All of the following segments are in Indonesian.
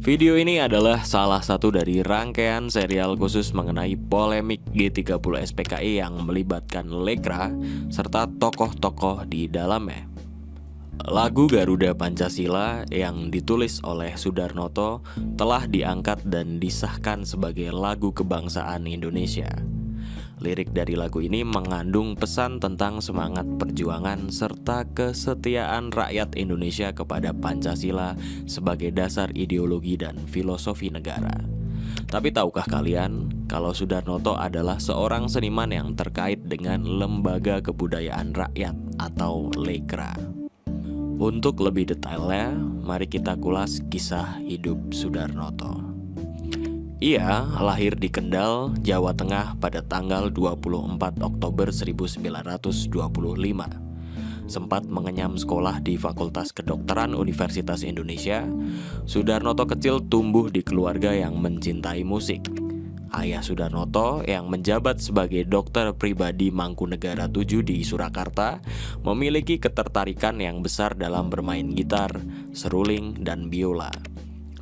Video ini adalah salah satu dari rangkaian serial khusus mengenai polemik G30 SPKI yang melibatkan Lekra serta tokoh-tokoh di dalamnya. Lagu Garuda Pancasila yang ditulis oleh Soedarnoto telah diangkat dan disahkan sebagai lagu kebangsaan Indonesia. Lirik dari lagu ini mengandung pesan tentang semangat perjuangan serta kesetiaan rakyat Indonesia kepada Pancasila sebagai dasar ideologi dan filosofi negara. Tapi tahukah kalian kalau Soedarnoto adalah seorang seniman yang terkait dengan Lembaga Kebudayaan Rakyat atau Lekra? Untuk lebih detailnya, mari kita kulas kisah hidup Soedarnoto. Ia lahir di Kendal, Jawa Tengah pada tanggal 24 Oktober 1925. Sempat mengenyam sekolah di Fakultas Kedokteran Universitas Indonesia, Soedarnoto kecil tumbuh di keluarga yang mencintai musik. Ayah Soedarnoto yang menjabat sebagai dokter pribadi Mangkunegara 7 di Surakarta memiliki ketertarikan yang besar dalam bermain gitar, seruling, dan biola.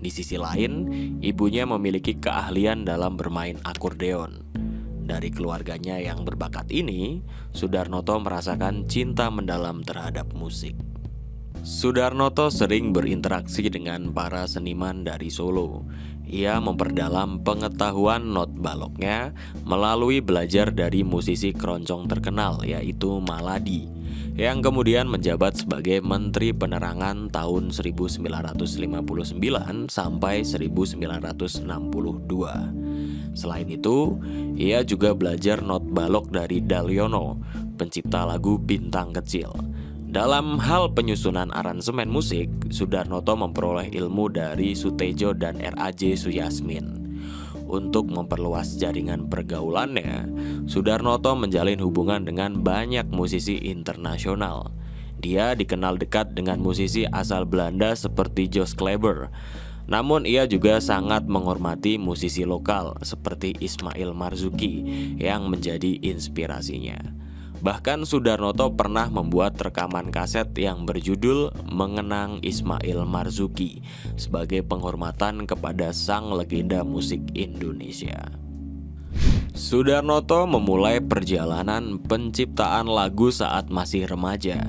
Di sisi lain, ibunya memiliki keahlian dalam bermain akordeon. Dari keluarganya yang berbakat ini, Soedarnoto merasakan cinta mendalam terhadap musik. Soedarnoto sering berinteraksi dengan para seniman dari Solo. Ia memperdalam pengetahuan not baloknya melalui belajar dari musisi keroncong terkenal yaitu Maladi, yang kemudian menjabat sebagai Menteri Penerangan tahun 1959 sampai 1962. Selain itu, ia juga belajar not balok dari Dalyono, pencipta lagu Bintang Kecil. Dalam hal penyusunan aransemen musik, Soedarnoto memperoleh ilmu dari Sutejo dan R.A.J. Suyasmin. Untuk memperluas jaringan pergaulannya, Soedarnoto menjalin hubungan dengan banyak musisi internasional. Dia dikenal dekat dengan musisi asal Belanda seperti Jos Kleber. Namun ia juga sangat menghormati musisi lokal seperti Ismail Marzuki yang menjadi inspirasinya. Bahkan Soedarnoto pernah membuat rekaman kaset yang berjudul Mengenang Ismail Marzuki sebagai penghormatan kepada sang legenda musik Indonesia. Soedarnoto memulai perjalanan penciptaan lagu saat masih remaja.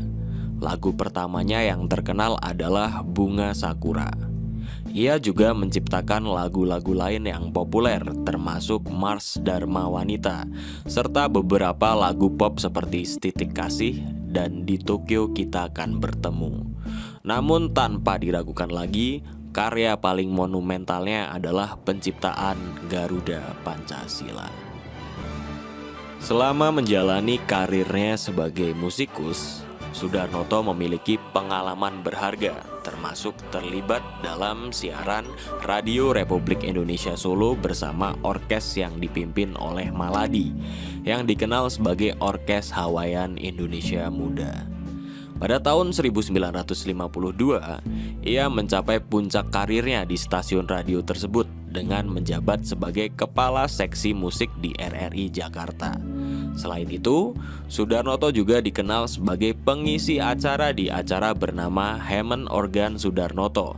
Lagu pertamanya yang terkenal adalah Bunga Sakura. Ia juga menciptakan lagu-lagu lain yang populer termasuk Mars Dharma Wanita serta beberapa lagu pop seperti Setitik Kasih dan Di Tokyo Kita Akan Bertemu. Namun tanpa diragukan lagi, karya paling monumentalnya adalah penciptaan Garuda Pancasila. Selama menjalani karirnya sebagai musikus, Soedarnoto memiliki pengalaman berharga, termasuk terlibat dalam siaran Radio Republik Indonesia Solo bersama orkes yang dipimpin oleh Maladi, yang dikenal sebagai Orkes Hawaiian Indonesia Muda. Pada tahun 1952, ia mencapai puncak karirnya di stasiun radio tersebut dengan menjabat sebagai Kepala Seksi Musik di RRI Jakarta. Selain itu, Soedarnoto juga dikenal sebagai pengisi acara di acara bernama Hammond Organ Soedarnoto.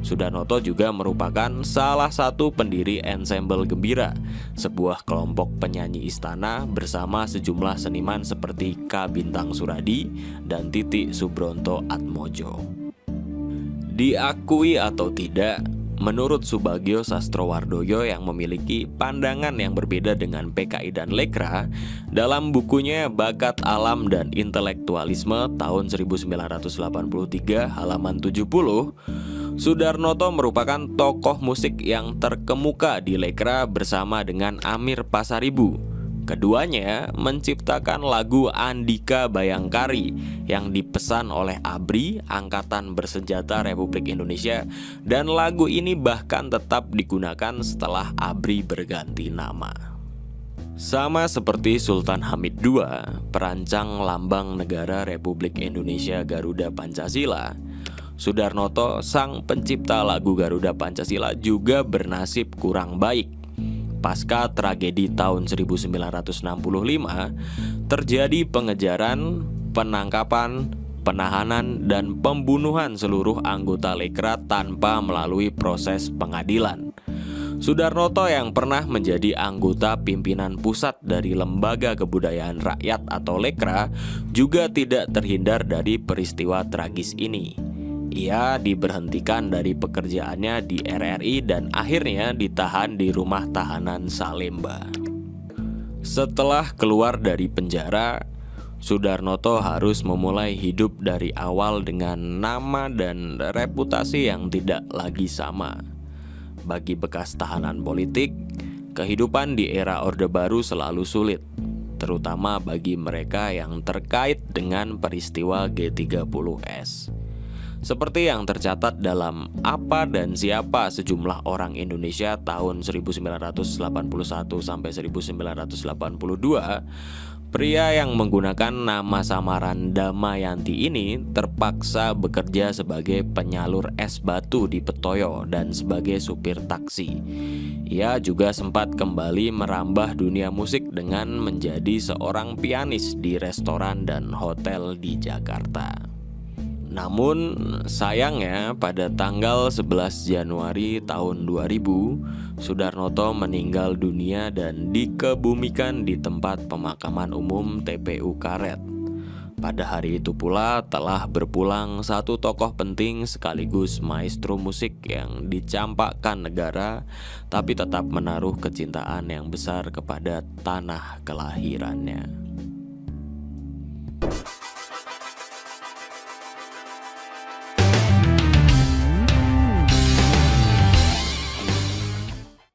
Soedarnoto juga merupakan salah satu pendiri Ensemble Gembira, sebuah kelompok penyanyi istana bersama sejumlah seniman seperti K. Bintang Suradi dan Titi Subronto Atmojo. Diakui atau tidak, menurut Subagio Sastrowardoyo yang memiliki pandangan yang berbeda dengan PKI dan Lekra, dalam bukunya Bakat Alam dan Intelektualisme tahun 1983 halaman 70, Soedarnoto merupakan tokoh musik yang terkemuka di Lekra bersama dengan Amir Pasaribu. Keduanya menciptakan lagu Andika Bayangkari yang dipesan oleh ABRI, Angkatan Bersenjata Republik Indonesia, dan lagu ini bahkan tetap digunakan setelah ABRI berganti nama. Sama seperti Sultan Hamid II, perancang lambang negara Republik Indonesia Garuda Pancasila, Soedarnoto, sang pencipta lagu Garuda Pancasila, juga bernasib kurang baik. Pasca tragedi tahun 1965, terjadi pengejaran, penangkapan, penahanan dan pembunuhan seluruh anggota Lekra tanpa melalui proses pengadilan. Soedarnoto yang pernah menjadi anggota pimpinan pusat dari Lembaga Kebudayaan Rakyat atau Lekra juga tidak terhindar dari peristiwa tragis ini. Ia diberhentikan dari pekerjaannya di RRI dan akhirnya ditahan di rumah tahanan Salemba. Setelah keluar dari penjara, Soedarnoto harus memulai hidup dari awal dengan nama dan reputasi yang tidak lagi sama. Bagi bekas tahanan politik, kehidupan di era Orde Baru selalu sulit, terutama bagi mereka yang terkait dengan peristiwa G30S. Seperti yang tercatat dalam Apa dan Siapa Sejumlah Orang Indonesia tahun 1981 sampai 1982, pria yang menggunakan nama samaran Damayanti ini terpaksa bekerja sebagai penyalur es batu di Petoyo dan sebagai supir taksi. Ia juga sempat kembali merambah dunia musik dengan menjadi seorang pianis di restoran dan hotel di Jakarta. Namun sayangnya pada tanggal 11 Januari tahun 2000, Soedarnoto meninggal dunia dan dikebumikan di tempat pemakaman umum TPU Karet. Pada hari itu pula telah berpulang satu tokoh penting sekaligus maestro musik yang dicampakkan negara, tapi tetap menaruh kecintaan yang besar kepada tanah kelahirannya.